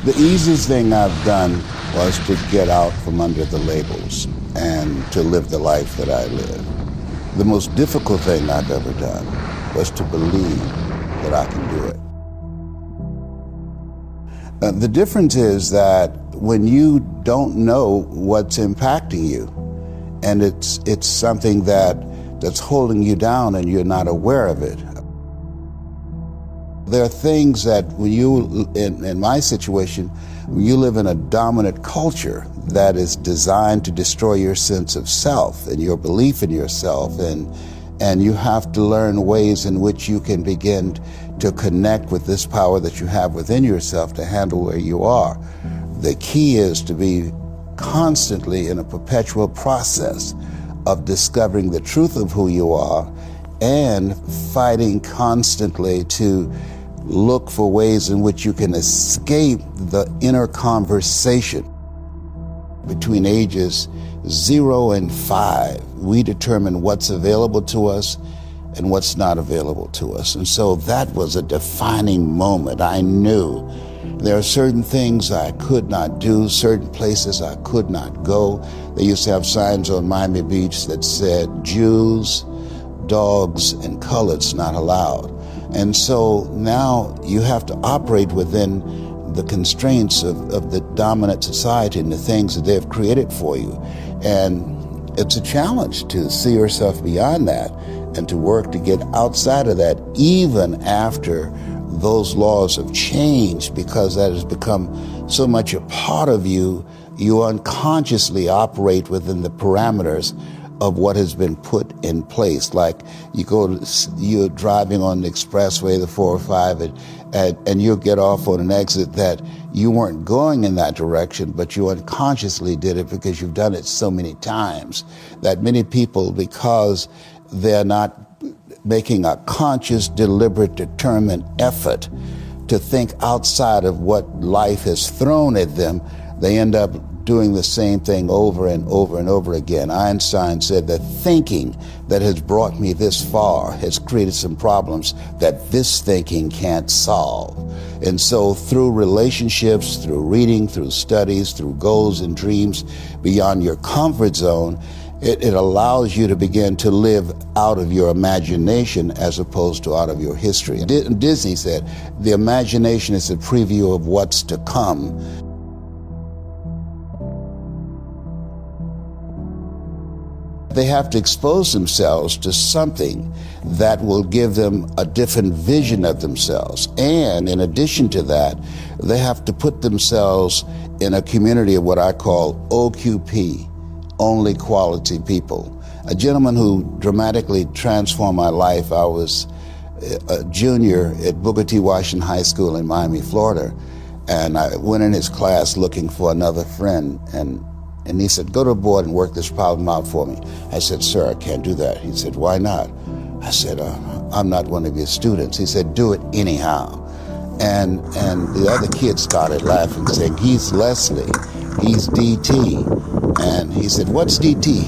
The easiest thing I've done was to get out from under the labels and to live the life that I live. The most difficult thing I've ever done was to believe that I can do it. The difference is that when you don't know what's impacting you, and it's something that's holding you down and you're not aware of it. There are things that when you, in my situation, when you live in a dominant culture that is designed to destroy your sense of self and your belief in yourself, and you have to learn ways in which you can begin to connect with this power that you have within yourself to handle where you are. The key is to be constantly in a perpetual process of discovering the truth of who you are and fighting constantly to look for ways in which you can escape the inner conversation. Between ages 0 and 5, we determine what's available to us and what's not available to us. And so that was a defining moment. I knew there are certain things I could not do, certain places I could not go. They used to have signs on Miami Beach that said, Jews, dogs, and coloreds not allowed. And so now you have to operate within the constraints of the dominant society and the things that they've created for you. And it's a challenge to see yourself beyond that and to work to get outside of that, even after those laws have changed, because that has become so much a part of you. You unconsciously operate within the parameters of what has been put in place. Like you're driving on the expressway, the 405, and you'll get off on an exit that you weren't going in that direction, but you unconsciously did it because you've done it so many times that many people, because they're not making a conscious, deliberate, determined effort to think outside of what life has thrown at them, they end up doing the same thing over and over and over again. Einstein said that thinking that has brought me this far has created some problems that this thinking can't solve. And so through relationships, through reading, through studies, through goals and dreams beyond your comfort zone, it allows you to begin to live out of your imagination as opposed to out of your history. Disney said, the imagination is a preview of what's to come. They have to expose themselves to something that will give them a different vision of themselves. And in addition to that, they have to put themselves in a community of what I call OQP, only quality people. A gentleman who dramatically transformed my life. I was a junior at Booker T. Washington High School in Miami, Florida, and I went in his class looking for another friend, and he said, go to the board and work this problem out for me. I said, sir, I can't do that. He said, why not? I said, I'm not one of your students. He said, do it anyhow. And the other kids started laughing, saying, he's Leslie, he's DT. And he said, what's DT?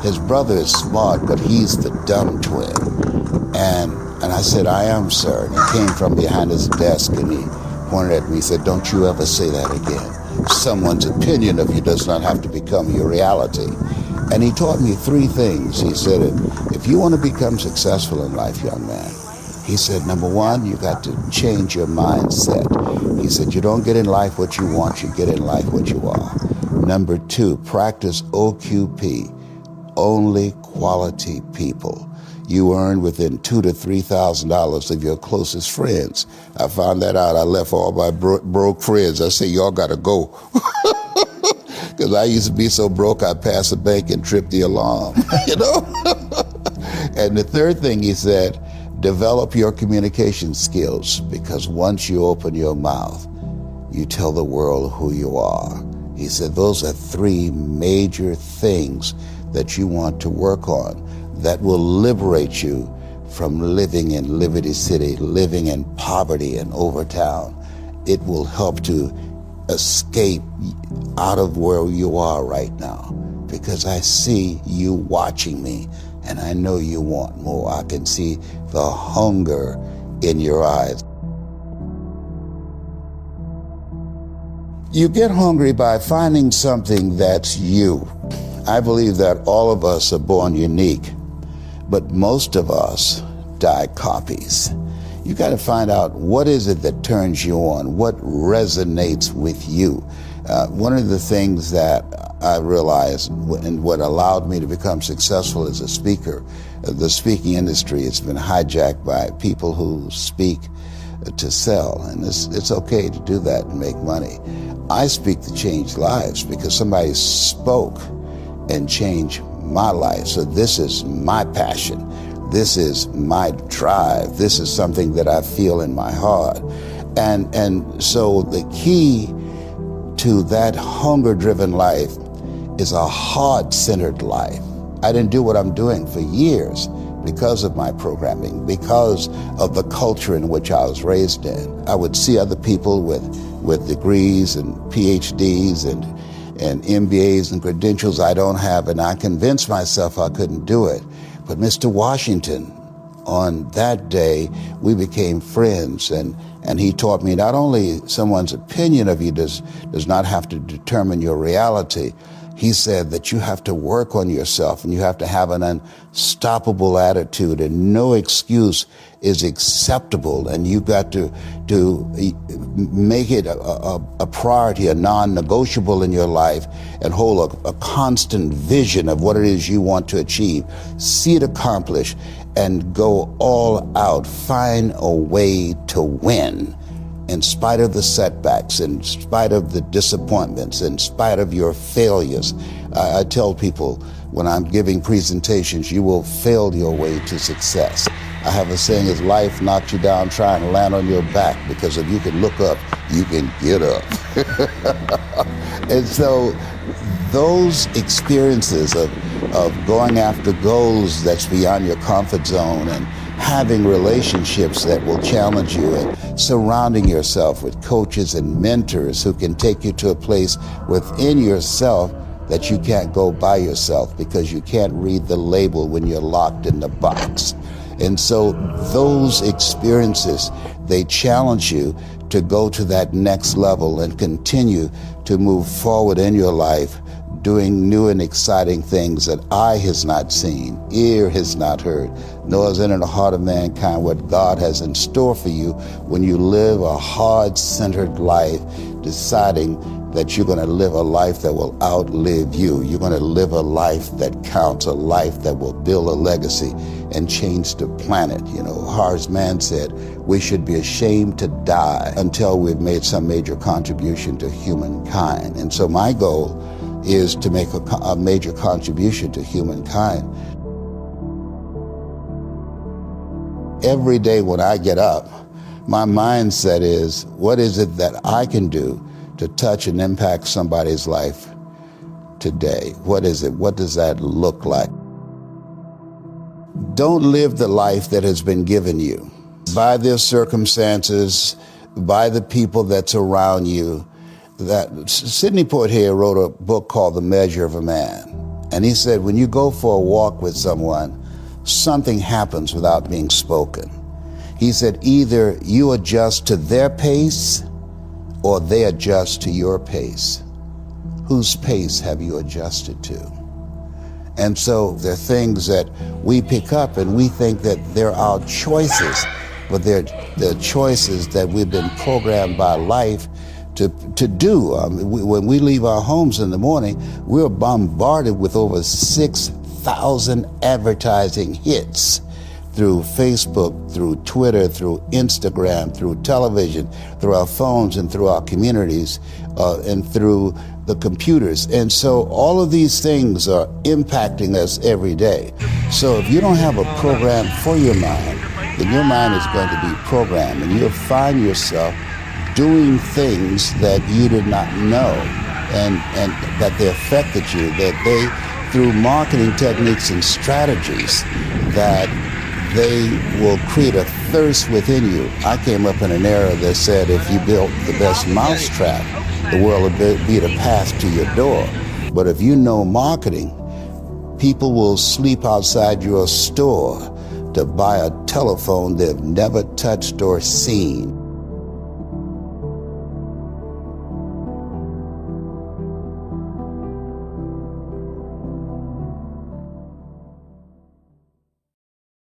His brother is smart, but he's the dumb twin. And I said, I am, sir. And he came from behind his desk and he pointed at me. He said, don't you ever say that again. Someone's opinion of you does not have to become your reality. And he taught me 3 things. He said, if you want to become successful in life, young man, he said, number 1, you got to change your mindset. He said, you don't get in life what you want, you get in life what you are. Number 2, practice OQP, only quality people. You earn within $2,000 to $3,000 of your closest friends. I found that out. I left all my broke friends. I said, y'all got to go. Because I used to be so broke, I'd pass a bank and trip the alarm, you know? And the 3rd thing he said, develop your communication skills, because once you open your mouth, you tell the world who you are. He said, those are 3 major things that you want to work on that will liberate you from living in Liberty City, living in poverty in Overtown. It will help to escape out of where you are right now, because I see you watching me and I know you want more. I can see the hunger in your eyes. You get hungry by finding something that's you. I believe that all of us are born unique, but most of us die copies. You got to find out what is it that turns you on, what resonates with you. One of the things that I realized and what allowed me to become successful as a speaker, the speaking industry has been hijacked by people who speak to sell, and it's okay to do that and make money. I speak to change lives because somebody spoke and changed my life. So this is my passion. This is my drive. This is something that I feel in my heart. And so the key to that hunger-driven life is a heart-centered life. I didn't do what I'm doing for years because of my programming, because of the culture in which I was raised in. I would see other people with degrees and PhDs and MBAs and credentials I don't have, and I convinced myself I couldn't do it. But Mr. Washington, on that day, we became friends, and he taught me not only someone's opinion of you does not have to determine your reality. He said that you have to work on yourself and you have to have an unstoppable attitude, and no excuse is acceptable, and you got to make it a priority, a non-negotiable in your life, and hold a constant vision of what it is you want to achieve. See it accomplished and go all out. Find a way to win. In spite of the setbacks, in spite of the disappointments, in spite of your failures. I tell people when I'm giving presentations, you will fail your way to success. I have a saying, if life knocks you down, try and land on your back, because if you can look up, you can get up. And so those experiences of going after goals that's beyond your comfort zone, and having relationships that will challenge you, and surrounding yourself with coaches and mentors who can take you to a place within yourself that you can't go by yourself, because you can't read the label when you're locked in the box. And so those experiences, they challenge you to go to that next level and continue to move forward in your life, doing new and exciting things that eye has not seen, ear has not heard, nor has entered the heart of mankind what God has in store for you when you live a heart-centered life, deciding that you're going to live a life that will outlive you. You're going to live a life that counts, a life that will build a legacy and change the planet. You know, Horace Mann said, we should be ashamed to die until we've made some major contribution to humankind. And so my goal is to make a major contribution to humankind. Every day when I get up, my mindset is, what is it that I can do to touch and impact somebody's life today? What is it? What does that look like? Don't live the life that has been given you by their circumstances, by the people that's around you. That Sidney Poitier wrote a book called The Measure of a Man. And he said, when you go for a walk with someone, something happens without being spoken. He said, either you adjust to their pace or they adjust to your pace. Whose pace have you adjusted to? And so there are things that we pick up and we think that they're our choices, but they're choices that we've been programmed by life to do. When we leave our homes in the morning, we're bombarded with over 6,000 advertising hits through Facebook, through Twitter, through Instagram, through television, through our phones, and through our communities, and through the computers. And so all of these things are impacting us every day. So if you don't have a program for your mind, then your mind is going to be programmed, and you'll find yourself doing things that you did not know, and that they affected you, that they, through marketing techniques and strategies, that they will create a thirst within you. I came up in an era that said if you built the best mousetrap, the world would be the path to your door. But if you know marketing, people will sleep outside your store to buy a telephone they've never touched or seen.